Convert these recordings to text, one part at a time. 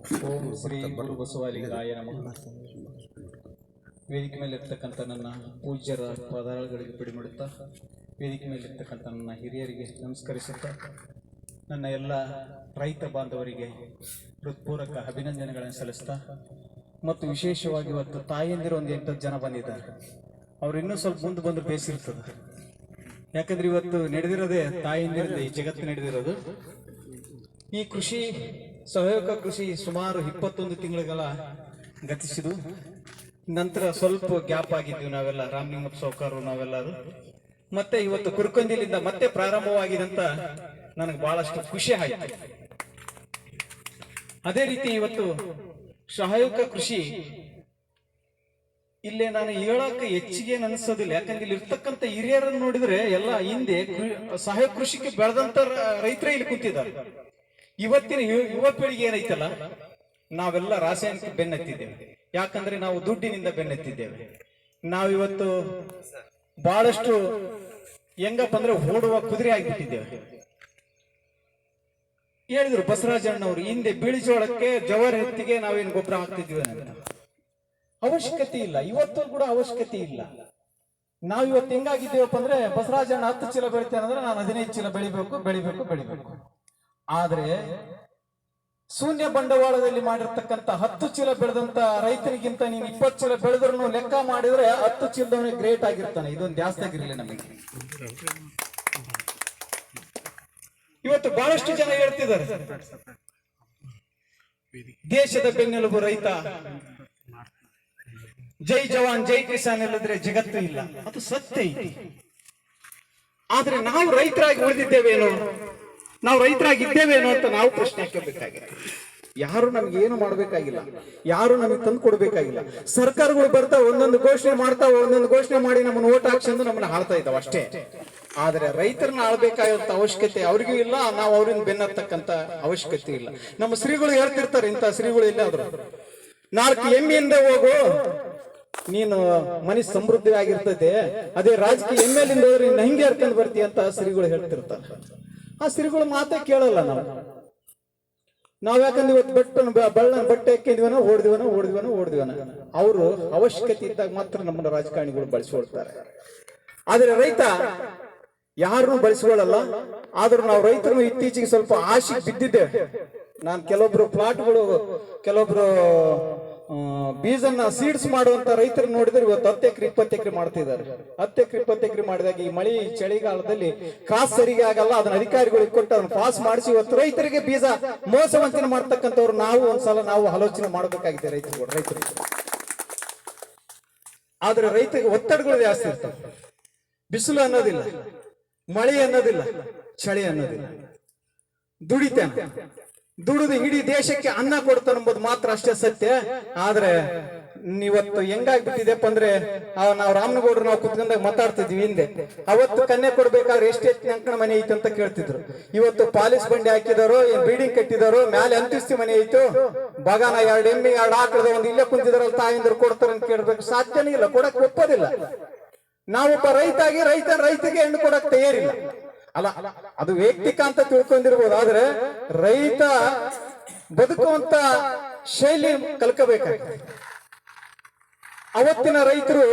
ಓಂ ಶ್ರೀ ಗುರು ಬಸವಲಿಂಗಾಯ ನಮಃ. ವೇದಿಕೆ ಮೇಲೆ ಇರ್ತಕ್ಕಂಥ ನನ್ನ ಪೂಜ್ಯರ ಪದಾರ್ಗಳಿಗೆ ಬಿಡಿಮಿಡುತ್ತಾ, ವೇದಿಕೆ ಮೇಲೆ ಇರ್ತಕ್ಕಂಥ ನನ್ನ ಹಿರಿಯರಿಗೆ ನಮಸ್ಕರಿಸುತ್ತಾ, ನನ್ನ ಎಲ್ಲ ರೈತ ಬಾಂಧವರಿಗೆ ಹೃತ್ಪೂರ್ವಕ ಅಭಿನಂದನೆಗಳನ್ನು ಸಲ್ಲಿಸ್ತಾ, ಮತ್ತು ವಿಶೇಷವಾಗಿ ಇವತ್ತು ತಾಯಿಯಂದಿರು ಒಂದು 8 ಜನ ಬಂದಿದ್ದಾರೆ. ಅವ್ರು ಇನ್ನೂ ಸ್ವಲ್ಪ ಮುಂದೆ ಬಂದ್ರೆ ಬೇಸಿರ್ತದೆ. ಯಾಕಂದ್ರೆ ಇವತ್ತು ನಡೆದಿರೋದೇ ತಾಯಿಯಂದಿರಿಂದ ಈ ಜಗತ್ತು ನಡೆದಿರೋದು. ಈ ಕೃಷಿ ಸಹಾಯಕ ಕೃಷಿ ಸುಮಾರು 21 ತಿಂಗಳುಗಳ ಗತಿಸಿದು. ನಂತರ ಸ್ವಲ್ಪ ಗ್ಯಾಪ್ ಆಗಿದ್ವಿ ನಾವೆಲ್ಲ, ರಾಮಲಿಂಗಪ್ಪ ಸಾವ್ಕಾರರು ನಾವೆಲ್ಲರೂ. ಮತ್ತೆ ಇವತ್ತು ಕುರ್ಕಂದಿಲಿಂದ ಮತ್ತೆ ಪ್ರಾರಂಭವಾಗಿದಂತ ನನಗೆ ಬಹಳಷ್ಟು ಖುಷಿ ಆಯಿತು. ಅದೇ ರೀತಿ ಇವತ್ತು ಸಹಾಯಕ ಕೃಷಿ ಇಲ್ಲೇ ನಾನು ಹೇಳಕ್ಕೆ ಹೆಚ್ಚಿಗೆ ಅನಿಸೋದಿಲ್ಲ. ಯಾಕಂದ್ರೆ ಇಲ್ಲಿ ಇರ್ತಕ್ಕಂಥ ಹಿರಿಯರನ್ನು ನೋಡಿದ್ರೆ ಎಲ್ಲ ಹಿಂದೆ ಸಹಾಯಕ ಕೃಷಿಗೆ ಬೆಳೆದಂತ ರೈತರೇ ಇಲ್ಲಿ ಕೂತಿದ್ದಾರೆ. ಇವತ್ತಿನ ಯುವ ಪೀಳಿಗೆ ಏನೈತಲ್ಲ, ನಾವೆಲ್ಲ ರಾಸಾಯನಿಕ ಬೆನ್ನತ್ತಿದ್ದೇವೆ. ಯಾಕಂದ್ರೆ ನಾವು ದುಡ್ಡಿನಿಂದ ಬೆನ್ನತ್ತಿದ್ದೇವೆ. ನಾವಿವತ್ತು ಬಹಳಷ್ಟು ಹೆಂಗಪ್ಪ ಅಂದ್ರೆ ಓಡುವ ಕುದುರೆ ಆಗಿಬಿಟ್ಟಿದ್ದೇವೆ. ಹೇಳಿದ್ರು ಬಸವರಾಜಣ್ಣವರು, ಹಿಂದೆ ಬಿಳಿಜೋಳಕ್ಕೆ ಜವಾರಿ ಹತ್ತಿಗೆ ನಾವೇನು ಗೊಬ್ಬರ ಹಾಕ್ತಿದ್ವಿ ಅಂತ. ಅವಶ್ಯಕತೆ ಇಲ್ಲ, ಇವತ್ತು ಕೂಡ ಅವಶ್ಯಕತೆ ಇಲ್ಲ. ನಾವಿವತ್ತು ಹೆಂಗಾಗಿದ್ದೇವಪ್ಪ ಅಂದ್ರೆ, ಬಸವರಾಜಣ್ಣ 10 ಚೀಲ ಬೆಳಿತೇನೆ ಅಂದ್ರೆ ನಾನು 15 ಚೀಲ ಬೆಳಿಬೇಕು. ಆದ್ರೆ ಶೂನ್ಯ ಬಂಡವಾಳದಲ್ಲಿ ಮಾಡಿರ್ತಕ್ಕಂಥ 10 ಚೀಲ ಬೆಳೆದಂತ ರೈತರಿಗಿಂತ ನೀನು 20 ಚೀಲ ಬೆಳೆದ್ರು ಲೆಕ್ಕ ಮಾಡಿದ್ರೆ 10 ಚೀಲದವನಿಗೆ ಗ್ರೇಟ್ ಆಗಿರ್ತಾನೆ. ಇದೊಂದು ಜಾಸ್ತಿ ಆಗಿರ್ಲಿಲ್ಲ ನಮಗೆ. ಇವತ್ತು ಬಹಳಷ್ಟು ಜನ ಹೇಳ್ತಿದ್ದಾರೆ, ದೇಶದ ಬೆನ್ನೆಲುಬು ರೈತ, ಜೈ ಜವಾನ್ ಜೈ ಕಿಸಾನ್ ಇಲ್ಲದ್ರೆ ಜಗತ್ತು ಇಲ್ಲ. ಅದು ಸತ್ಯ ಐತಿ. ಆದ್ರೆ ನಾವು ರೈತರಾಗಿ ಉಳಿದಿದ್ದೇವೇನೋ, ನಾವು ರೈತರಾಗಿದ್ದೇವೇನೋ ಅಂತ ನಾವು ಪ್ರಶ್ನೆ ಹಾಕಬೇಕಾಗಿದೆ. ಯಾರು ನಮ್ಗೆ ಏನು ಮಾಡ್ಬೇಕಾಗಿಲ್ಲ, ಯಾರು ನಮಗೆ ತಂದು ಕೊಡ್ಬೇಕಾಗಿಲ್ಲ. ಸರ್ಕಾರಗಳು ಬರ್ತಾ ಒಂದೊಂದು ಘೋಷಣೆ ಮಾಡ್ತಾವ, ಒಂದೊಂದು ಘೋಷಣೆ ಮಾಡಿ ನಮ್ಮನ್ನು ಓಟ್ ಹಾಕ್ಸಂದು ನಮ್ಮನ್ನ ಆಳ್ತಾ ಇದ್ದಾವ ಅಷ್ಟೇ. ಆದ್ರೆ ರೈತರನ್ನ ಆಳ್ಬೇಕಾಗಿರುವಂತ ಅವಶ್ಯಕತೆ ಅವ್ರಿಗೂ ಇಲ್ಲ, ನಾವು ಅವ್ರಿಂದ ಬೆನ್ನತ್ತಕ್ಕಂತ ಅವಶ್ಯಕತೆ ಇಲ್ಲ. ನಮ್ಮ ಶ್ರೀಗಳು ಹೇಳ್ತಿರ್ತಾರೆ, ಇಂಥ ಶ್ರೀಗಳು ಇಲ್ಲಾದ್ರು 4 ಎಮ್ಮೆಯಿಂದ ಹೋಗು, ನೀನು ಮನೆ ಸಮೃದ್ಧಿ ಆಗಿರ್ತದೆ. ಅದೇ ರಾಜಕೀಯ ಎಮ್ಮೆಲಿಂದ ಹೋದ್ರೆ ನೀನು ಹಿಂಗೆ ಹರ್ಕೊಂಡು ಬರ್ತೀಯ ಅಂತ ಶ್ರೀಗಳು ಹೇಳ್ತಿರ್ತಾರೆ. ಆ ಶ್ರೀಗಳು ಮಾತೇ ಕೇಳಲ್ಲ ನಾವ್. ಯಾಕಂದ್ರೆ ಇವತ್ತು ಬಟ್ಟೆ ಹಾಕಿದ್ವನ ಓಡಿದ್ವನ ಅವರು ಅವಶ್ಯಕತೆ ಇದ್ದಾಗ ಮಾತ್ರ ನಮ್ಮನ್ನ ರಾಜಕಾರಣಿಗಳು ಬಳಸಿಕೊಳ್ತಾರೆ. ಆದ್ರೆ ರೈತ ಯಾರನ್ನು ಬಳಸಿಕೊಳ್ಳಲ್ಲ. ಆದ್ರೂ ನಾವು ರೈತರು ಇತ್ತೀಚೆಗೆ ಸ್ವಲ್ಪ ಆಶೆ ಬಿದ್ದಿದ್ದೇವೆ. ನಾನು ಕೆಲವೊಬ್ರು ಪ್ಲಾಟ್ಗಳು, ಕೆಲವೊಬ್ರು ಬೀಜನ್ನ ಸೀಡ್ಸ್ ಮಾಡುವಂತ ರೈತರು ನೋಡಿದ್ರೆ ಇವತ್ತು 10 ಎಕರೆ 20 ಎಕರೆ ಮಾಡ್ತಿದ್ದಾರೆ. 10 ಎಕರೆ 20 ಎಕರೆ ಮಾಡಿದಾಗ ಈ ಮಳೆ ಚಳಿಗಾಲದಲ್ಲಿ ಕಾಸು ಸರಿಗೆ ಆಗಲ್ಲ. ಅದನ್ನ ಅಧಿಕಾರಿಗಳಿಗೆ ಕೊಟ್ಟು ಅದನ್ನ ಪಾಸ್ ಮಾಡಿಸಿ ಇವತ್ತು ರೈತರಿಗೆ ಬೀಜ ಮೋಸವಂಚನೆ ಮಾಡ್ತಕ್ಕಂಥವ್ರು ನಾವು ಒಂದ್ಸಲ ನಾವು ಆಲೋಚನೆ ಮಾಡಬೇಕಾಗಿದೆ ರೈತರು. ಆದ್ರೆ ರೈತರಿಗೆ ಒತ್ತಡಗಳು ಜಾಸ್ತಿ ಇರ್ತವೆ. ಬಿಸಿಲು ಅನ್ನೋದಿಲ್ಲ, ಮಳೆ ಅನ್ನೋದಿಲ್ಲ, ಚಳಿ ಅನ್ನೋದಿಲ್ಲ. ದುಡಿದು ಇಡೀ ದೇಶಕ್ಕೆ ಅನ್ನ ಕೊಡ್ತಾನೆ ಎಂಬುದು ಮಾತ್ರ ಅಷ್ಟೇ ಸತ್ಯ. ಆದ್ರೆ ಇವತ್ತು ಹೆಂಗಾಗ್ಬಿಟ್ಟಿದೆಪ್ಪ ಅಂದ್ರೆ, ನಾವು ರಾಮನಗೌಡರು ನಾವು ಕುತ್ಕೊಂಡಾಗ ಮಾತಾಡ್ತಿದ್ವಿ ಹಿಂದೆ. ಅವತ್ತು ಕನ್ಯೆ ಕೊಡ್ಬೇಕಾದ್ರೆ ಎಷ್ಟೆಷ್ಟು ಅಂಕಣ ಮನೆ ಐತೆ ಅಂತ ಕೇಳ್ತಿದ್ರು. ಇವತ್ತು ಪಾಲಿಸ್ ಬಂಡಿ ಹಾಕಿದಾರೋ, ಬಿಲ್ಡಿಂಗ್ ಕಟ್ಟಿದಾರೋ, ಮೇಲೆ ಅಂತಿಸ್ತಿ ಮನೆ ಐತು, ಬಗಾನ 2 ಎಮ್ಮೆ 2 ಆಕಳದ ಒಂದು ಇಲ್ಲೇ ಕುಂತಿದಾರಲ್ಲ ತಾಯಿಂದರು ಕೊಡ್ತಾರೆ ಅಂತ ಕೇಳ್ಬೇಕು. ಸಾಧ್ಯನೇ ಇಲ್ಲ, ಕೊಡಕ್ ಒಪ್ಪೋದಿಲ್ಲ. ನಾವೊಬ್ಬ ರೈತಾಗಿ ರೈತಿಗೆ ಹೆಣ್ಣು ಕೊಡಕ್ ತಯಾರಿಲ್ಲ. ಅಲ್ಲ, ಅದು ವೈಯಕ್ತಿಕ ಅಂತ ತಿಳ್ಕೊಂಡಿರ್ಬೋದು. ಆದ್ರೆ ರೈತ ಬದುಕುವಂತ ಶೈಲಿ ಕಲ್ಕಬೇಕಾಗ್ತದೆ. ಅವತ್ತಿನ ರೈತರು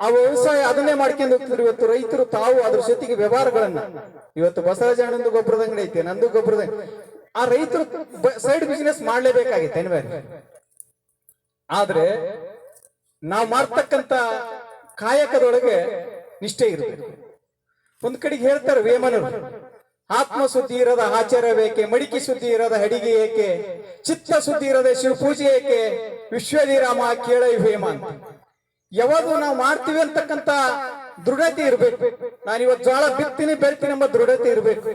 ಆ ವ್ಯವಸಾಯ ಅದನ್ನೇ ಮಾಡ್ಕೊಂಡು ಹೋಗ್ತಿದ್ರು. ಇವತ್ತು ರೈತರು ತಾವು ಅದ್ರ ಜೊತೆಗೆ ವ್ಯವಹಾರಗಳನ್ನ, ಇವತ್ತು ಬಸವರಾಜಣ್ಣಂದು ಗೊಬ್ಬರದ ಅಂಗಡಿ ಐತೆ, ನಂದು ಗೊಬ್ಬರದ, ಆ ರೈತರು ಸೈಡ್ ಬಿಸಿನೆಸ್ ಮಾಡ್ಲೇಬೇಕಾಗಿತ್ತು ಏನ್ಬೇರೆ. ಆದ್ರೆ ನಾವು ಮಾಡ್ತಕ್ಕಂತ ಕಾಯಕದೊಳಗೆ ನಿಷ್ಠೆ ಇರಬೇಕು. ಒಂದ್ ಕಡೆಗೆ ಹೇಳ್ತಾರೆ ವೇಮನರು, ಆತ್ಮ ಶುದ್ಧಿ ಇರದ ಆಚಾರ ಬೇಕೆ, ಮಡಿಕೆ ಶುದ್ಧಿ ಇರದ ಅಡಿಗೆ ಏಕೆ, ಚಿತ್ತ ಶುದ್ಧಿ ಇರದ ಶಿವಪೂಜೆ ಏಕೆ, ವಿಶ್ವದಿರಾಮ ಕೇಳ ವೇಮ ಅಂತ. ಯಾವಾಗ ನಾವು ಮಾಡ್ತೀವಿ ಅಂತಕ್ಕಂತ ದೃಢತೆ ಇರ್ಬೇಕು. ನಾನಿವತ್ತು ಜೋಳ ಬಿತ್ತೀನಿ ಬೆಳ್ತೀನಿ ಎಂಬ ದೃಢತೆ ಇರ್ಬೇಕು.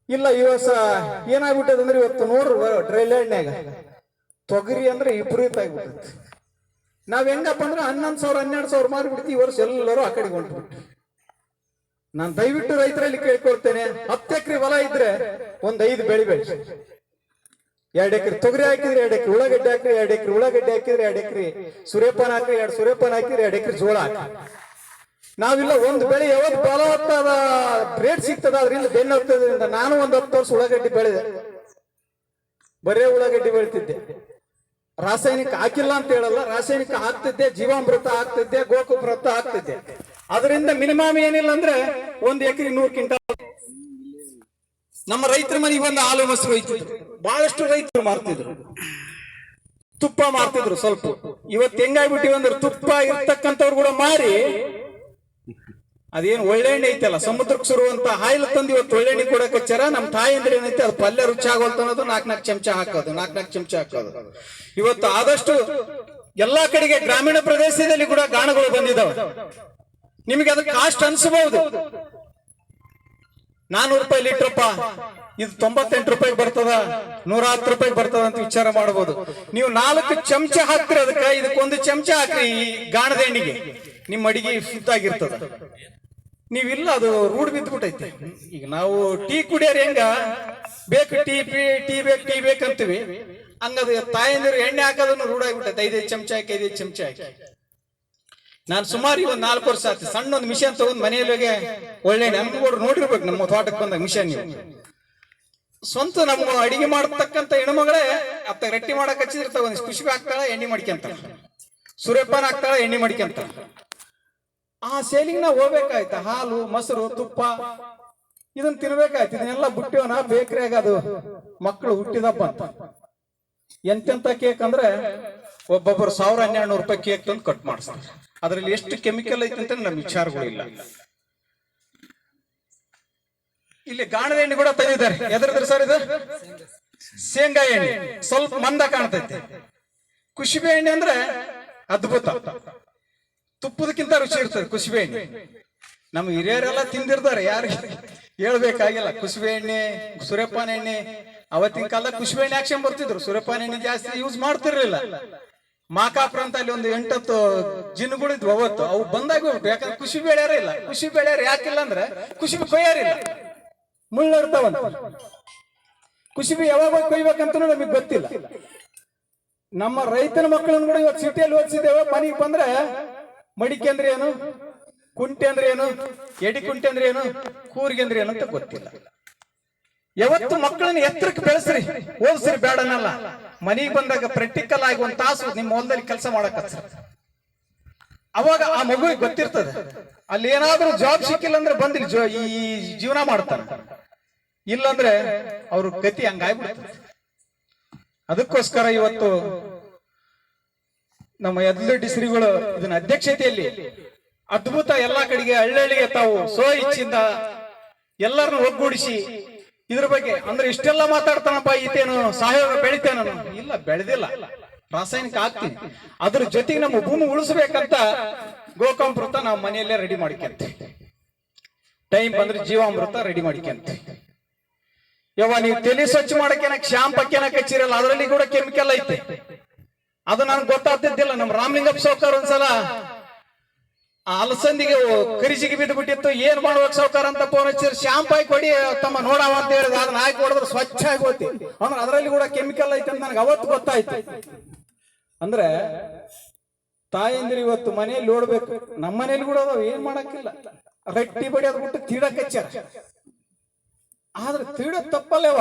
ಇಲ್ಲ ಇವಸ ಏನಾಗ್ಬಿಟ್ಟದಂದ್ರೆ, ಇವತ್ತು ನೋಡ್ರು ಡ್ರೈಲ್ಯಾಂಡ್ನಾಗ ತೊಗರಿ ಅಂದ್ರೆ ವಿಪರೀತ ಆಗ್ಬಿಟ್ಟೈತಿ. ನಾವ್ ಹೆಂಗಪ್ಪ ಅಂದ್ರೆ 11,000 12,000 ಮಾರ್ಬಿಡ್ತೀವಿ. ಈ ವರ್ಷ ಎಲ್ಲರೂ ಆ ಕಡೆಗೆ ಹೊಂಟ್ಬಿಟ್ಟು. ನಾನು ದಯವಿಟ್ಟು ರೈತರಲ್ಲಿ ಕೇಳ್ಕೊಳ್ತೇನೆ, 10 ಎಕರೆ ಹೊಲ ಇದ್ರೆ ಒಂದ್ 5 ಬೆಳೆ ಬೆಳೆಸಿ. 2 ಎಕರೆ ತೊಗರಿ ಹಾಕಿದ್ರೆ 2 ಎಕರೆ ಉಳ್ಳಾಗಡ್ಡೆ ಹಾಕಿದ್ರೆ 2 ಎಕರೆ ಉಳ್ಳಾಗಡ್ಡೆ ಹಾಕಿದ್ರೆ 2 ಎಕರೆ ಸೂರ್ಯಪಾನ ಹಾಕಿದ್ರೆ 2 ಸೂರ್ಯಪಾನ ಹಾಕಿದ್ರೆ 2 ಎಕರೆ ಜೋಳ ಹಾಕಿ. ನಾವಿಲ್ಲ ಒಂದು ಬೆಳೆ ಯಾವತ್ತು ಫಲವತ್ತಾದ ರೇಟ್ ಸಿಗ್ತದ, ಅದರಿಂದ ಬೆನ್ನು ಹೋಗ್ತದ್ರಿಂದ ನಾನು ಒಂದು 10 ವರ್ಷ ಉಳ್ಳಾಗಡ್ಡಿ ಬೆಳೆದೆ. ಬರೇ ಉಳ್ಳಾಗಡ್ಡಿ ಬೆಳ್ತಿದ್ದೆ. ರಾಸಾಯನಿಕ ಹಾಕಿಲ್ಲ ಅಂತ ಹೇಳಲ್ಲ, ರಾಸಾಯನಿಕ ಹಾಕ್ತಿದ್ದೆ, ಜೀವಾಮೃತ ಹಾಕ್ತಿದ್ದೆ, ಗೋಕುಮೃತ ಹಾಕ್ತಿದ್ದೆ. ಅದರಿಂದ ಮಿನಿಮಮ್ ಏನಿಲ್ಲ ಅಂದ್ರೆ 1 ಎಕರೆ 100 ಕ್ವಿಂಟಲ್. ನಮ್ಮ ರೈತರ ಮನೆಗೆ ಒಂದು ಹಾಲು ಮೊಸರು ಹೋಯ್ತಿದ್ರು. ಬಹಳಷ್ಟು ರೈತರು ಮಾರ್ತಿದ್ರು, ತುಪ್ಪ ಮಾರ್ತಿದ್ರು. ಸ್ವಲ್ಪ ಇವತ್ತು ಹೆಂಗಾಗ್ಬಿಟ್ಟಿವಿ ಅಂದ್ರೆ ತುಪ್ಪ ಇರ್ತಕ್ಕಂಥವ್ರು ಕೂಡ ಮಾರಿ ಅದೇನು ಒಳ್ಳೆಣ್ಣೆ ಐತಲ್ಲ, ಸಮುದ್ರಕ್ಕೆ ಸುರುವಂತ ಆಯಿಲ್ ತಂದು ಇವತ್ತು ಒಳ್ಳೆಣ್ಣೆ ಕೊಡಕ್ಕೆ ಹಚ್ಚಾರ. ನಮ್ಮ ತಾಯಿ ಅಂದ್ರೆ ಏನೈತೆ, ಅದು ಪಲ್ಯ ರುಚಿ ಆಗೋಲ್ತ ಅನ್ನೋದು 4 ಚಮಚ ಹಾಕೋದು, 4 ಚಮಚ ಹಾಕೋದು. ಇವತ್ತು ಆದಷ್ಟು ಎಲ್ಲಾ ಕಡೆಗೆ ಗ್ರಾಮೀಣ ಪ್ರದೇಶದಲ್ಲಿ ಕೂಡ ಗಾಣಗಳು ಬಂದಿದ್ದಾವೆ. ನಿಮಗೆ ಅದಕ್ಕೆ ಕಾಸ್ಟ್ ಅನ್ಸಬಹುದು, 400 ರೂಪಾಯಿ ಲೀಟ್ರಪ್ಪ, ಇದು 98 ರೂಪಾಯಿಗೆ ಬರ್ತದ, 110 ರೂಪಾಯಿಗೆ ಬರ್ತದ ಅಂತ ವಿಚಾರ ಮಾಡಬಹುದು. ನೀವು 4 ಚಮಚ ಹಾಕ್ತಿರ ಅದಕ್ಕೆ, ಇದಕ್ಕೆ 1 ಚಮಚ ಹಾಕ್ರಿ ಈ ಗಾಣದ ಎಣ್ಣೆಗೆ, ನಿಮ್ಮ ಅಡಿಗೆ ಶುದ್ಧ ಆಗಿರ್ತದ. ನೀವಿಲ್ಲ, ಅದು ರೂಢ ಬಿದ್ದ್ಬಿಟ್ಟೈತೆ. ಈಗ ನಾವು ಟೀ ಕುಡಿಯೋರು ಹೆಂಗ ಬೇಕು, ಟೀ ಬೇಕಂತೀವಿ, ಹಂಗದು ತಾಯಂದಿರು ಎಣ್ಣೆ ಹಾಕೋದನ್ನು ರೂಢ ಆಗ್ಬಿಟ್ಟೈತೆ. 5 ಚಮಚ ಹಾಕಿ, 5 ಚಮಚ ಹಾಕಿ. ನಾನು ಸುಮಾರು 4 ವರ್ಷ ಆಯ್ತು ಸಣ್ಣ ಒಂದು ಮಿಷನ್ ತಗೊಂಡ್ ಮನೆಯಲ್ಲಿಗೆ ಒಳ್ಳೆ ನಮ್ಗಳು ನೋಡಿರ್ಬೇಕು. ನಮ್ಮ ತೋಟಕ್ಕೆ ಬಂದಾಗ ಮಿಷನ್ ನೀವು ಸ್ವಂತ ನಮ್ಮ ಅಡಿಗೆ ಮಾಡತಕ್ಕಂತ ಹೆಣ್ಮಗಳೇ ಅತ್ತ ರೊಟ್ಟಿ ಮಾಡಕ್ ಹಚ್ಚಿದಿರ್ತಾವ. ಒಂದಿಷ್ಟು ಖುಷಿ ಆಗ್ತಾಳ, ಎಣ್ಣೆ ಮಾಡ್ಕೊಂತ, ಸೂರ್ಯಪಾನ ಆಗ್ತಾಳ, ಎಣ್ಣೆ ಮಾಡ್ಕೊಂತ. ಆ ಸೇಲಿಗೆ ನಾವು ಹೋಗ್ಬೇಕಾಯ್ತ. ಹಾಲು ಮೊಸರು ತುಪ್ಪ ಇದನ್ನ ತಿನ್ಬೇಕಾಯ್ತು. ಇದನ್ನೆಲ್ಲ ಬಿಟ್ಟಿವನ ಬೇಕ್ರಿಯಾಗ ಅದು ಮಕ್ಕಳು ಹುಟ್ಟಿದಪ್ಪ ಅಂತ ಎಂತೆಂತ ಕೇಕ್ ಅಂದ್ರೆ ಒಬ್ಬೊಬ್ಬರು 1000-1200 ರೂಪಾಯಿ ಕೇಕ್ ತಂದು ಕಟ್ ಮಾಡಿಸ್ತಾರೆ. ಅದ್ರಲ್ಲಿ ಎಷ್ಟು ಕೆಮಿಕಲ್ ಐತೆ ಅಂತ ನಮ್ ವಿಚಾರಗಳು ಇಲ್ಲ. ಇಲ್ಲಿ ಗಾಣದ ಎಣ್ಣೆ ಕೂಡ ತೆಗೆದಿದ್ದಾರೆ. ಎದ್ರದ್ರಿ ಸರ್ ಇದು? ಶೇಂಗಾ ಎಣ್ಣೆ. ಸ್ವಲ್ಪ ಮಂದ ಕಾಣ್ತೈತೆ. ಕುಸುಬೆ ಎಣ್ಣೆ ಅಂದ್ರೆ ಅದ್ಭುತ, ತುಪ್ಪದಕ್ಕಿಂತ ರುಚಿ ಇರ್ತದೆ ಕುಸುಬೆ ಎಣ್ಣೆ. ನಮ್ಮ ಹಿರಿಯರೆಲ್ಲ ತಿಂದಿರ್ತಾರೆ, ಯಾರಿಗೆ ಹೇಳ್ಬೇಕಾಗಿಲ್ಲ. ಕುಸುಬೆ ಎಣ್ಣೆ, ಸೂರ್ಯಪಾನ ಎಣ್ಣೆ. ಅವತ್ತಿನ ಕಾಲದಾಗ ಕುಸುಬೆ ಎಣ್ಣೆ ಹಾಕ್ಸ್ಕೊಂಡ್ ಬರ್ತಿದ್ರು, ಸೂರ್ಯಪಾನ ಎಣ್ಣೆ ಜಾಸ್ತಿ ಯೂಸ್ ಮಾಡ್ತಿರ್ಲಿಲ್ಲ. ಮಾಕಾಪುರ ಅಂತ ಅಲ್ಲಿ ಒಂದು 8-10 ಜಿನ್ಗಳಿದ್ವು ಅವತ್ತು. ಅವು ಬಂದಾಗ ಯಾಕಂದ್ರೆ ಕುಸುಬೆ ಬೆಳೆಯಾರ ಇಲ್ಲ. ಕುಸುಬೆ ಬೆಳೆಯಾರ ಯಾಕಿಲ್ಲ ಅಂದ್ರೆ ಕುಸುಬೆ ಕೊಯ್ಯಾರಿಲ್ಲ, ಮುಳ್ಳು ಇರ್ತಾವಂತ. ಕುಸುಬೆ ಯಾವಾಗ ಕೊಯ್ಬೇಕಂತ ನಮಗೆ ಗೊತ್ತಿಲ್ಲ. ನಮ್ಮ ರೈತನ ಮಕ್ಕಳನ್ನು ಕೂಡ ಇವತ್ತು ಸಿಟಿಯಲ್ಲಿ ಓದಿಸಿದ್ದೇವೆ. ಮನೆಗೆ ಬಂದ್ರೆ ಮಡಿಕೆ ಅಂದ್ರೆ ಏನು, ಕುಂಟೆ ಅಂದ್ರೆ ಏನು, ಎಡಿ ಕುಂಟೆ ಅಂದ್ರೆ ಏನು, ಕೂರಿಗೆ ಅಂದ್ರೆ ಏನು ಅಂತ ಗೊತ್ತಿಲ್ಲ. ಯಾವತ್ತು ಮಕ್ಕಳನ್ನ ಎತ್ತರಕ್ಕೆ ಬೆಳೆಸ್ರಿ, ಓದಿಸ್ರಿ, ಬೇಡನಲ್ಲ. ಮನೆಗೆ ಬಂದಾಗ ಪ್ರಾಕ್ಟಿಕಲ್ ಆಗಿ 1 ತಾಸು ನಿಮ್ಮ ಹೊಲದಲ್ಲಿ ಕೆಲಸ ಮಾಡಕ್ ಅವಾಗ ಆ ಮಗುವಿಗೆ ಗೊತ್ತಿರ್ತದೆ. ಅಲ್ಲಿ ಏನಾದ್ರೂ ಜಾಬ್ ಸಿಕ್ಕಿಲ್ಲ ಅಂದ್ರೆ ಬಂದಿಲ್ಲ ಈ ಜೀವನ ಮಾಡ್ತಾರೆ, ಇಲ್ಲಂದ್ರೆ ಅವ್ರ ಗತಿ ಹಂಗಾಗ್ಬಿಡ್ತದೆ. ಅದಕ್ಕೋಸ್ಕರ ಇವತ್ತು ನಮ್ಮ ಯದ್ಲಡ್ಡಿ ಶ್ರೀಗಳು ಇದನ್ನ ಅಧ್ಯಕ್ಷತೆಯಲ್ಲಿ ಅದ್ಭುತ ಎಲ್ಲಾ ಕಡೆಗೆ ಹಳ್ಳಿಗೆ ತಾವು ಇಚ್ಛೆಯಿಂದ ಎಲ್ಲರನ್ನು ಒಗ್ಗೂಡಿಸಿ ಇದ್ರ ಬಗ್ಗೆ ಅಂದ್ರೆ ಇಷ್ಟೆಲ್ಲ ಮಾತಾಡ್ತಾನಪ್ಪ, ಈತೇನು ಸಾವಯವ ಬೆಳಿತೇನ? ಇಲ್ಲ, ಬೆಳೆದಿಲ್ಲ, ರಾಸಾಯನಿಕ ಹಾಕ್ತೀನಿ. ಅದ್ರ ಜೊತೆಗೆ ನಮ್ಮ ಭೂಮಿ ಉಳಿಸ್ಬೇಕಂತ ಗೋಕಾಮೃತ ನಾವು ಮನೆಯಲ್ಲೇ ರೆಡಿ ಮಾಡಿಕೊಂತ, ಟೈಮ್ ಬಂದ್ರೆ ಜೀವಾಮೃತ ರೆಡಿ ಮಾಡಿಕೊಂತ. ನೀವು ತಲೆ ಸ್ವಚ್ಛ ಮಾಡಕ್ಕೆ ಶಾಂಪ್ ಹಾಕ್ಯನಕ್ ಹಚ್ಚಿರಲ್ಲ, ಅದರಲ್ಲಿ ಕೂಡ ಕೆಮಿಕಲ್ ಐತೆ. ಅದು ನನ್ಗೆ ಗೊತ್ತಾಗ್ತಿದ್ದಿಲ್ಲ. ನಮ್ಮ ರಾಮಲಿಂಗಪ್ಪ ಸಾವ್ಕಾರ ಒಂದ್ಸಲ ಅಲಸಂದಿಗೆ ಕರಿಜಿಗೆ ಬಿದ್ದು ಬಿಟ್ಟಿತ್ತು. ಏನ್ ಮಾಡ್ಬೇಕು ಸಾವ್ಕಾರ ಅಂತ ಫೋನ್ ಹಚ್ಚಿರ್, ಶಾಂಪ್ ಹಾಕಿ ಕೊಡಿ ತಮ್ಮ ನೋಡವ ಅಂತ ಹೇಳಿದ. ಅದನ್ನ ಹಾಕಿ ಕೊಡಿದ್ರೆ ಸ್ವಚ್ಛ ಆಗಿ ಹೋಗ್ತಿ ಅಂದ್ರೆ ಅದರಲ್ಲಿ ಕೂಡ ಕೆಮಿಕಲ್ ಐತೆ ಅಂತ ನನಗೆ ಅವತ್ತು ಗೊತ್ತಾಯ್ತು. ಅಂದ್ರೆ ತಾಯಂದಿರು ಇವತ್ತು ಮನೆಯಲ್ಲಿ ನೋಡ್ಬೇಕು, ನಮ್ಮ ಮನೇಲಿ ಕೂಡ ಅದಾವ, ಏನ್ ಮಾಡಕ್ಕಿಲ್ಲ. ರೊಟ್ಟಿ ಬಡಿಯೋದ್ ಬಿಟ್ಟು ತೀಡಕ್ ಹಚ್ಚಾರ. ಆದ್ರೆ ತೀಡೋದ್ ತಪ್ಪಲ್ಲವ.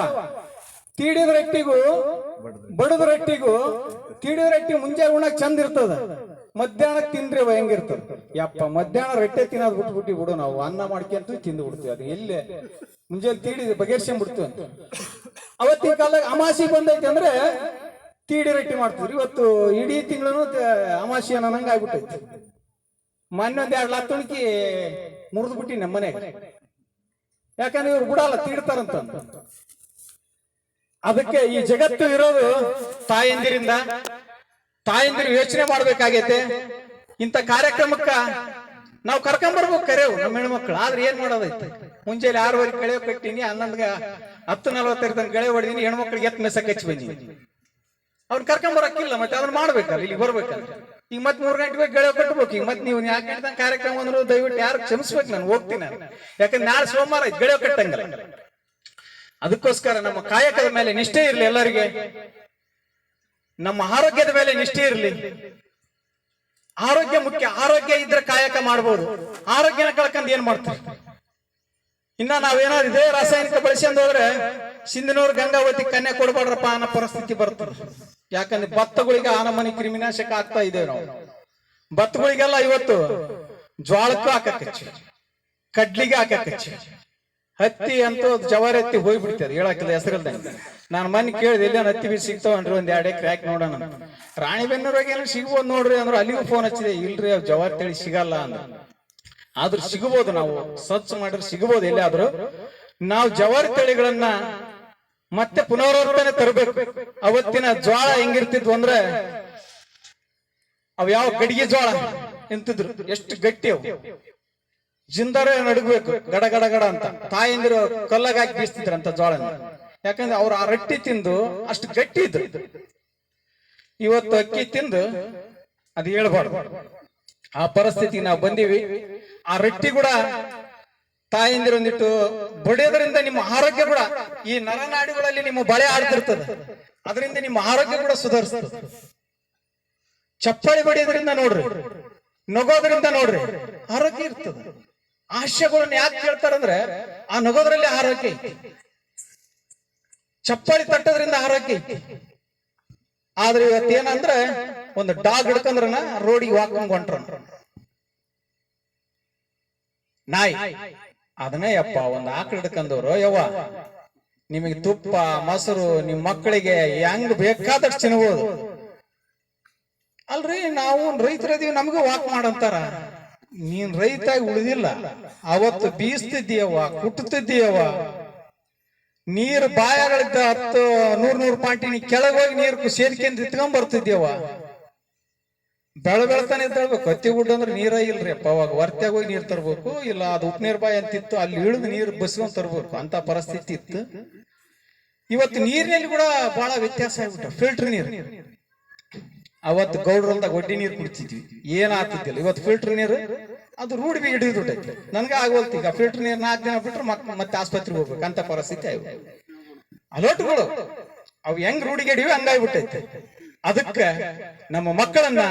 ತೀಡಿದ ರೊಟ್ಟಿಗೂ ಬಡದ ರೊಟ್ಟಿಗೂ, ತೀಡಿದ ರೊಟ್ಟಿ ಮುಂಜಾನೆ ಉಣ್ಣಕ್ ಚಂದ ಇರ್ತದ, ಮಧ್ಯಾಹ್ನಕ್ಕೆ ತಿಂದ್ರೆ ಹೆಂಗಿರ್ತದ? ಯಪ್ಪ, ಮಧ್ಯಾಹ್ನ ರೊಟ್ಟೆ ತಿನ್ನೋದು ಬಿಟ್ಬಿಟ್ಟು ಬಿಡು, ನಾವು ಅನ್ನ ಮಾಡ್ಕೊಂತ ತಿಂದು ಬಿಡ್ತೀವಿ. ಅದು ಎಲ್ಲೇ ಮುಂಜಾನೆ ತೀಡಿ ಬಗೆಹರಿಸ್ಕೊಂಡ್ಬಿಡ್ತೀವಿ ಅಂತ. ಅವತ್ತಿನ ಕಾಲದಾಗ ಅಮಾಸಿ ಬಂದೈತೆ ಅಂದ್ರೆ ತೀಡಿ ರೊಟ್ಟಿ ಮಾಡ್ತಿದ್ರು. ಇವತ್ತು ಇಡೀ ತಿಂಗಳು ಅಮಾಸಿ ಅನ್ನಂಗ ಆಗ್ಬಿಟ್ಟೈತಿ. ಮೊನ್ನೆ 2 ಲಾತ್ತುಣಿಕಿ ಮುರಿದು ಬಿಟ್ಟಿ ನಮ್ಮ ಮನೆಗೆ. ಯಾಕಂದ್ರೆ ಇವ್ರು ಬಿಡಲ್ಲ, ತೀಡ್ತಾರಂತ. ಅದಕ್ಕೆ ಈ ಜಗತ್ತು ಇರೋದು ತಾಯಂದಿರಿಂದ. ತಾಯಂದಿರು ಯೋಚನೆ ಮಾಡ್ಬೇಕಾಗೈತೆ. ಇಂಥ ಕಾರ್ಯಕ್ರಮಕ್ಕ ನಾವು ಕರ್ಕೊಂಡ್ಬರ್ಬೇಕು, ಕರೆವು ನಮ್ಮ ಹೆಣ್ಮಕ್ಳು. ಆದ್ರೆ ಏನ್ ಮಾಡೋದೈತೆ? ಮುಂಜಾನೆ 6 ಗಳೆ ಕಟ್ಟಿನಿ, 10:45 ಗಳೆ ಹೊಡೆದಿನಿ, ಹೆಣ್ಮಕ್ಳಿಗೆ ಎತ್ ಮೆಸಕ್ ಹಚ್ಚಿ ಬಂದೀನಿ. ಅವ್ರು ಕರ್ಕೊಂಡ್ಬರಕ್ಕಿಲ್ಲ, ಮತ್ತೆ ಅದನ್ನ ಮಾಡ್ಬೇಕಲ್ಲ, ಇಲ್ಲಿ ಬರ್ಬೇಕಲ್ಲ. ಈಗ ಮತ್ 3 ಗಂಟೆಗೆ ಗಳೆ ಕಟ್ಬೇಕು. ಈಗ ಮತ್ತೆ ನೀವು ಯಾಕೆ ಹೇಳ್ದಂಗೆ ಕಾರ್ಯಕ್ರಮ ಅಂದ್ರು ದಯವಿಟ್ಟು ಯಾರು ಕ್ಷಮಿಸ್ಬೇಕು, ನಾನು ಹೋಗ್ತೀನಿ. ಯಾಕಂದ್ರೆ ನಾಳೆ ಸೋಮವಾರ ಗಳೆ ಕಟ್ಟಂಗಲ್ಲ. ಅದಕ್ಕೋಸ್ಕರ ನಮ್ಮ ಕಾಯಕದ ಮೇಲೆ ನಿಷ್ಠೆ ಇರಲಿ ಎಲ್ಲರಿಗೆ, ನಮ್ಮ ಆರೋಗ್ಯದ ಮೇಲೆ ನಿಷ್ಠೆ ಇರಲಿ. ಆರೋಗ್ಯ ಮುಖ್ಯ. ಆರೋಗ್ಯ ಇದ್ರೆ ಕಾಯಕ ಮಾಡ್ಬೋದು. ಆರೋಗ್ಯನ ಕಳ್ಕೊಂಡ್ ಏನ್ ಮಾಡ್ತೀವಿ? ಇನ್ನ ನಾವೇನಾದ್ರು ಇದೇ ರಾಸಾಯನಿಕ ಬಳಸ್ಕೊಂಡು ಹೋದ್ರೆ ಸಿಂಧನೂರು ಗಂಗಾವತಿ ಕನ್ಯಾ ಕೊಡ್ಬಾಡ್ರಪ್ಪ ಅನ್ನೋ ಪರಿಸ್ಥಿತಿ ಬರ್ತದೆ. ಯಾಕಂದ್ರೆ ಭತ್ತಗಳಿಗೆ ಆನಮನಿ ಕ್ರಿಮಿನಾಶಕ ಆಗ್ತಾ ಇದ್ದೇವೆ ನಾವು. ಭತ್ತಗಳಿಗೆಲ್ಲ ಇವತ್ತು ಜ್ವಾಳಕ್ಕೂ ಹಾಕಕ್ಕಚ್ಚಿ, ಕಡ್ಲಿಗೆ ಹಾಕಕ್ಕಚ್ಚಿ, ಹತ್ತಿ ಅಂತೂ ಜವಾರಿ ಹತ್ತಿ ಹೋಗ್ಬಿಡ್ತದೆ, ಹೇಳಕ್ಕಿಲ್ಲ ಹೆಸರಿಲ್ದಂಗೆ. ನಾನು ಮನೆ ಕೇಳಿದೆ ಎಲ್ಲ ಹತ್ತಿ ಬೀಜ ಸಿಗ್ತಾವನ್ರಿ, ಒಂದ್ 2 ಎಕರೆ ಹಾಕಿ ನೋಡೋಣ. ರಾಣಿಬೆನ್ನೂರಾಗ ಏನೋ ಸಿಗ್ಬೋದು ನೋಡ್ರಿ ಅಂದ್ರೆ ಅಲ್ಲಿಗೂ ಫೋನ್ ಹಚ್ಚಿದೆ, ಇಲ್ರಿ ಅವ್ ಜವಾರಿ ತಳಿ ಸಿಗಲ್ಲ ಅಂದ. ಆದ್ರೂ ಸಿಗಬಹುದು, ನಾವು ಸರ್ಚ್ ಮಾಡಿದ್ರೆ ಸಿಗಬಹುದು ಎಲ್ಲಿಯಾದ್ರೂ. ನಾವು ಜವಾರಿ ತಳಿಗಳನ್ನ ಮತ್ತೆ ಪುನರಾವರ್ತನೆ ತರಬೇಕು. ಅವತ್ತಿನ ಜ್ವಾಳ ಹೆಂಗಿರ್ತಿದ್ವು ಅಂದ್ರೆ ಅವ್ ಯಾವ ಗಡಿಗೆ ಜ್ವಾಳ ಎಂತಿದ್ರು, ಎಷ್ಟು ಗಟ್ಟಿ ಅವು, ಜಿಂದಾರ ನಡಗಬೇಕು ಗಡ ಗಡ ಗಡ ಅಂತ. ತಾಯಂದಿರು ಕಲ್ಲಾಗ ಹಾಕಿ ಬೀಸ್ತಿದ್ರು ಅಂತ ಜ್ವಾಳನ, ಯಾಕಂದ್ರೆ ಅವ್ರು ಆ ರೊಟ್ಟಿ ತಿಂದು ಅಷ್ಟು ಗಟ್ಟಿ ಇದ್ರು. ಇವತ್ತು ಅಕ್ಕಿ ತಿಂದು ಅದು ಹೇಳ್ಬಾರ್ದು, ಆ ಪರಿಸ್ಥಿತಿಗೆ ನಾವು ಬಂದೀವಿ. ಆ ರೊಟ್ಟಿ ಕೂಡ ತಾಯಂದಿರು ಒಂದಿಟ್ಟು ಬಡಿಯೋದ್ರಿಂದ ನಿಮ್ಮ ಆರೋಗ್ಯ ಕೂಡ, ಈ ನರನಾಡಿಗಳಲ್ಲಿ ನಿಮ್ಮ ಬಳೆ ಆಡ್ತಿರ್ತದೆ, ಅದರಿಂದ ನಿಮ್ಮ ಆರೋಗ್ಯ ಕೂಡ ಸುಧಾರಿಸ್ತದೆ. ಚಪ್ಪಾಳಿ ಬಡಿಯೋದ್ರಿಂದ ನೋಡ್ರಿ, ನಗೋದ್ರಿಂದ ನೋಡ್ರಿ ಆರೋಗ್ಯ ಇರ್ತದೆ. ಹಾಸ್ಯಗಳನ್ನ ಯಾಕೆ ಕೇಳ್ತಾರಂದ್ರೆ ಆ ನಗೋದ್ರಲ್ಲಿ ಆರೋಗ್ಯ ಐತಿ, ಚಪ್ಪಾಳಿ ತಟ್ಟೋದ್ರಿಂದ ಆರೋಗ್ಯ ಐತಿ. ಆದ್ರೆ ಇವತ್ತೇನಂದ್ರೆ ಒಂದು ಡಾಗ್ ಹಿಡ್ಕಂದ್ರನ ರೋಡಿಗೆ ವಾಕಿಂಗ್ ಹೊಂಟ್ರ ನಾಯಿ, ಅದನ್ನೇ ಯಪ್ಪ ಒಂದು ಆಕಳು ಹಿಡ್ಕಂದವ್ರು, ಯವ್ವ ನಿಮಗೆ ತುಪ್ಪ ಮೊಸರು ನಿಮ್ ಮಕ್ಕಳಿಗೆ ಹೆಂಗ್ ಬೇಕಾದಷ್ಟು ತಿನ್ಬೋದು. ಅಲ್ರಿ ನಾವು ರೈತರದೀವಿ, ನಮಗೂ ವಾಕ್ ಮಾಡಂತಾರ. ನೀನ್ ರೈತಾಗಿ ಉಳಿದಿಲ್ಲ, ಅವತ್ತು ಬೀಸ್ತಿದ್ದೀಯವ್ವ, ಕುಟ್ಟುತ್ತಿದ್ದೀಯವ್ವ, ನೀರು ಬಾಯಗಳಿದ್ದ 10-100 ಪಾಯಿಂಟ್ ಕೆಳಗೋಗಿ ನೀರು ಸೇರ್ಕೊಂಡ್ ಇತ್ಕೊಂಡ್ ಬರ್ತಿದ್ದೀಯವ್ವ. ಬೆಳತಾನೆ ಇದ್ದಾಗ ಕತ್ತಿ ಗುಡ್ಡ ಅಂದ್ರೆ ನೀರ ಇಲ್ರಿ ಅಪ್ಪ, ಅವಾಗ ವರ್ತ್ಯಾಗ ಹೋಗಿ ನೀರ್ ತರ್ಬೇಕು, ಇಲ್ಲ ಅದು ಉಪ್ನೀರ್ ಬಾಯಿ ಅಂತಿತ್ತು, ಅಲ್ಲಿ ಇಳಿದು ನೀರು ಬಸ್ಕೊಂಡ್ ತರ್ಬೇಕು ಅಂತ ಪರಿಸ್ಥಿತಿ ಇತ್ತು. ಇವತ್ತು ನೀರಿನಲ್ಲಿ ಕೂಡ ಬಹಳ ವ್ಯತ್ಯಾಸ ಆಗ್ಬಿಟ್ಟ. ಫಿಲ್ಟರ್ ನೀರು, ಅವತ್ತು ಗೌಡ್ರಲ್ದಾಗ ಒಡ್ಡಿ ನೀರು ಕುಡ್ತಿದ್ವಿ, ಏನ್ ಆಗ್ತಿದ್ದಿಲ್ಲ. ಇವತ್ತು ಫಿಲ್ಟರ್ ನೀರು ಅದು ರೂಢಿ ಬಿ ಹಿಡಿದ್ಬಿಟ್ಟೈತಿ. ನನ್ಗೆ ಆಗೋಲ್ತಿ ಈಗ ಫಿಲ್ಟರ್ ನೀರ್ 4 ದಿನ ಬಿಟ್ರೆ ಮತ್ತೆ ಆಸ್ಪತ್ರೆಗೆ ಹೋಗ್ಬೇಕು ಅಂತ ಪರಿಸ್ಥಿತಿ ಆಗ. ಅಲೋಟುಗಳು ಅವು ಹೆಂಗ್ ರೂಢಿಗೆ ಹಿಡಿವಿ ಹಂಗಾಗ್ಬಿಟ್ಟೈತಿ. ಅದಕ್ಕೆ ನಮ್ಮ ಮಕ್ಕಳನ್ನ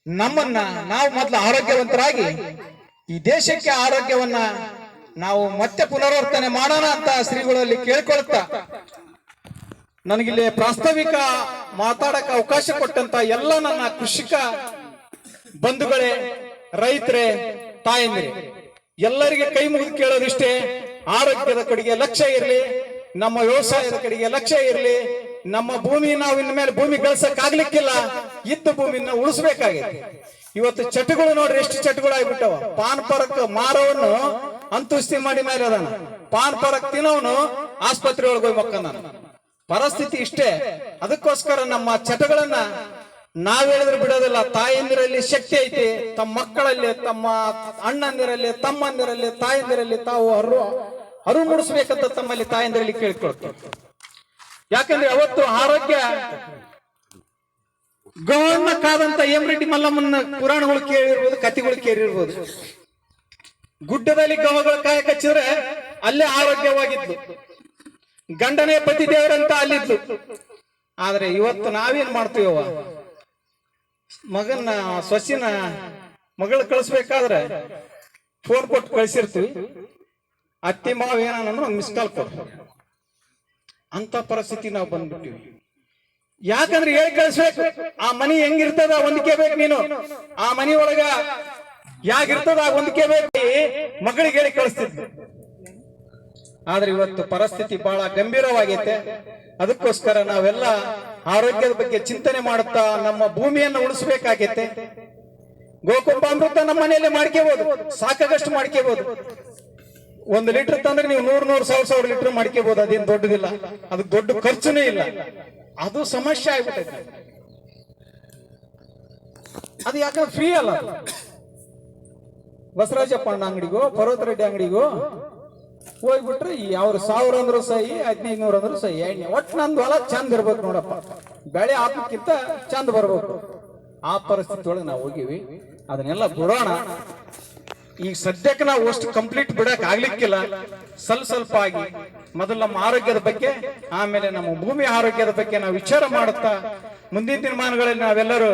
ನಮ್ಮನ್ನ ನಾವು ಮೊದಲು ಆರೋಗ್ಯವಂತರಾಗಿ ಈ ದೇಶಕ್ಕೆ ಆರೋಗ್ಯವನ್ನ ನಾವು ಮತ್ತೆ ಪುನರಾವರ್ತನೆ ಮಾಡೋಣ ಅಂತ ಶ್ರೀಗಳಲ್ಲಿ ಕೇಳ್ಕೊಳ್ತಾ, ನನಗಿಲ್ಲಿ ಪ್ರಾಸ್ತಾವಿಕ ಮಾತಾಡಕ್ಕೆ ಅವಕಾಶ ಕೊಟ್ಟಂತ ಎಲ್ಲ ನನ್ನ ಕೃಷಿಕ ಬಂಧುಗಳೇ, ರೈತರೇ, ತಾಯಂದಿರೇ, ಎಲ್ಲರಿಗೆ ಕೈ ಮುಗಿದು ಕೇಳೋದಿಷ್ಟೇ, ಆರೋಗ್ಯದ ಕಡೆಗೆ ಲಕ್ಷ್ಯ ಇರಲಿ, ನಮ್ಮ ವ್ಯವಸಾಯದ ಕಡೆಗೆ ಲಕ್ಷ್ಯ ಇರಲಿ. ನಮ್ಮ ಭೂಮಿ ನಾವು ಇನ್ ಮೇಲೆ ಭೂಮಿ ಗಳಿಸಕ್ ಆಗ್ಲಿಕ್ಕಿಲ್ಲ, ಇದ್ದ ಭೂಮಿನ ಉಳಿಸ್ಬೇಕಾಗೈತಿ. ಇವತ್ತು ಚಟಗಳು ನೋಡ್ರಿ ಎಷ್ಟು ಚಟಗಳು ಆಗ್ಬಿಟ್ಟವ. ಪಾನ್ ಪರಕ್ ಮಾರವನು ಅಂತುಸ್ತಿ ಮಾಡಿ ಮೇಲೆ ಅದಾನ, ಪಾನ್ ಪರಕ್ ತಿನ್ನವನು ಆಸ್ಪತ್ರೆ ಒಳಗೆ ಹೋಗಿ ಮಕ್ಕಂದಾನ. ಪರಿಸ್ಥಿತಿ ಇಷ್ಟೇ. ಅದಕ್ಕೋಸ್ಕರ ನಮ್ಮ ಚಟಗಳನ್ನ ನಾವ್ ಹೇಳಿದ್ರೆ ಬಿಡೋದಿಲ್ಲ. ತಾಯಂದಿರಲ್ಲಿ ಶಕ್ತಿ ಐತಿ, ತಮ್ಮ ಮಕ್ಕಳಲ್ಲಿ, ತಮ್ಮ ಅಣ್ಣಂದಿರಲ್ಲಿ, ತಮ್ಮಂದಿರಲ್ಲಿ, ತಾಯಂದಿರಲ್ಲಿ ತಾವು ಅರು ಮೂಡಿಸ್ಬೇಕಂತ ತಮ್ಮಲ್ಲಿ ತಾಯಂದಿರಲ್ಲಿ ಕೇಳ್ಕೊಳ್ತೀವಿ. ಯಾಕಂದ್ರೆ ಅವತ್ತು ಆರೋಗ್ಯ ಗವನ್ನ ಕಾದಂತ ಹೇಮರೆಡ್ಡಿ ಮಲ್ಲಮ್ಮನ ಪುರಾಣಗಳು ಕೇಳಿರ್ಬೋದು, ಕಥೆಗಳು ಕೇಳಿರ್ಬೋದು. ಗುಡ್ಡದಲ್ಲಿ ಗವಗಳು ಕಾಯ ಕಚ್ಚಿದ್ರೆ ಅಲ್ಲೇ ಆರೋಗ್ಯವಾಗಿದ್ದು, ಗಂಡನೇ ಪತಿ ದೇವರಂತ ಅಲ್ಲಿದ್ದು. ಆದ್ರೆ ಇವತ್ತು ನಾವೇನ್ ಮಾಡ್ತೀವವ, ಮಗನ್ನ ಸೊಸಿನ ಮಗಳು ಕಳಿಸ್ಬೇಕಾದ್ರೆ ಫೋನ್ ಕೊಟ್ಟು ಕಳಿಸಿರ್ತೀವಿ, ಅತ್ತಿ ಮಾವ ಏನಂದ್ರೆ ಒಂದು ಮಿಸ್ ಕಾಲ್ ಕೊಡ್ತೀವಿ. ಅಂತ ಪರಿಸ್ಥಿತಿ ನಾವು ಬಂದ್ಬಿಟ್ಟಿವಿ. ಯಾಕಂದ್ರೆ ಹೇಳಿ ಕಳಿಸ್ಬೇಕು, ಆ ಮನಿ ಹೆಂಗಿರ್ತದ ಹೊಂದಿಕೆ ಬೇಕು. ನೀನು ಆ ಮನಿ ಒಳಗ ಯಾಗಿರ್ತದ ಹೊಂದಿಕೆ ಬೇಕು, ಮಗಳಿಗೆ ಹೇಳಿ ಕಳಿಸ್ತಿದ್ವಿ. ಆದ್ರೆ ಇವತ್ತು ಪರಿಸ್ಥಿತಿ ಬಹಳ ಗಂಭೀರವಾಗೈತೆ. ಅದಕ್ಕೋಸ್ಕರ ನಾವೆಲ್ಲ ಆರೋಗ್ಯದ ಬಗ್ಗೆ ಚಿಂತನೆ ಮಾಡುತ್ತಾ ನಮ್ಮ ಭೂಮಿಯನ್ನು ಉಳಿಸಬೇಕಾಗೈತೆ. ಗೋಕುಂಬಾಮೃತ ನಮ್ಮ ಮನೆಯಲ್ಲೇ ಮಾಡ್ಕೋಬಹುದು, ಸಾಕಾಗಷ್ಟು ಮಾಡ್ಕೋಬಹುದು. 1 ಲೀಟರ್ ತಂದ್ರೆ ನೀವು 100,000 ಲೀಟರ್ ಮಾಡ್ಕೋಬಹುದು, ಅದೇನು ದೊಡ್ಡದಿಲ್ಲ, ಅದಕ್ಕೆ ದೊಡ್ಡ ಖರ್ಚುನೇ ಇಲ್ಲ. ಅದು ಸಮಸ್ಯೆ ಆಗ್ಬಿಟ್ಟೈತೆ. ಅದು ಯಾಕಂದ್ರೆ ಫ್ರೀ ಅಲ್ಲ. ಬಸವರಾಜಪ್ಪ ಅಣ್ಣ ಅಂಗಡಿಗೋ ಪರ್ವತರೆಡ್ಡಿ ಅಂಗಡಿಗೋ ಹೋಗ್ಬಿಟ್ರೆ ಅವ್ರು 1000 ಅಂದ್ರು ಸಹಿ, 1500 ಅಂದ್ರು ಸಹಿ, ಎಣ್ಣೆ ಒಟ್ಟು ನಂದು ಹೊಲ ಚಂದ ಇರ್ಬೇಕು ನೋಡಪ್ಪ, ಬೆಳೆ ಹಾಕಕ್ಕಿಂತ ಚಂದ ಬರ್ಬೇಕು. ಆ ಪರಿಸ್ಥಿತಿ ಒಳಗೆ ನಾವು ಹೋಗಿವಿ. ಅದನ್ನೆಲ್ಲ ಬಿಡೋಣ. ಈಗ ಸದ್ಯಕ್ಕೆ ನಾವು ಅಷ್ಟು ಕಂಪ್ಲೀಟ್ ಬಿಡಕ್ ಆಗ್ಲಿಕ್ಕಿಲ್ಲ. ಸ್ವಲ್ಪ ಆಗಿ ಮೊದಲು ನಮ್ಮ ಆರೋಗ್ಯದ ಬಗ್ಗೆ, ಆಮೇಲೆ ನಮ್ಮ ಭೂಮಿ ಆರೋಗ್ಯದ ಬಗ್ಗೆ ನಾವು ವಿಚಾರ ಮಾಡುತ್ತಾ ಮುಂದಿನ ದಿನಮಾನಗಳಲ್ಲಿ ನಾವೆಲ್ಲರೂ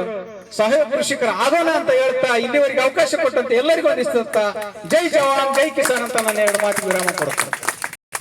ಸಹಾಯಕ ಕೃಷಿಕರ ಆಗೋಣ ಅಂತ ಹೇಳ್ತಾ, ಇಲ್ಲಿವರೆಗೆ ಅವಕಾಶ ಕೊಟ್ಟಂತ ಎಲ್ಲರಿಗೂ ಅನಿಸ್ತಂತ ಜೈ ಜವಾನ್ ಜೈ ಕಿಸಾನ್ ಅಂತ ನಾನು 2 ಮಾತು ವಿರಾಮ ಕೊಡುತ್ತೇನೆ.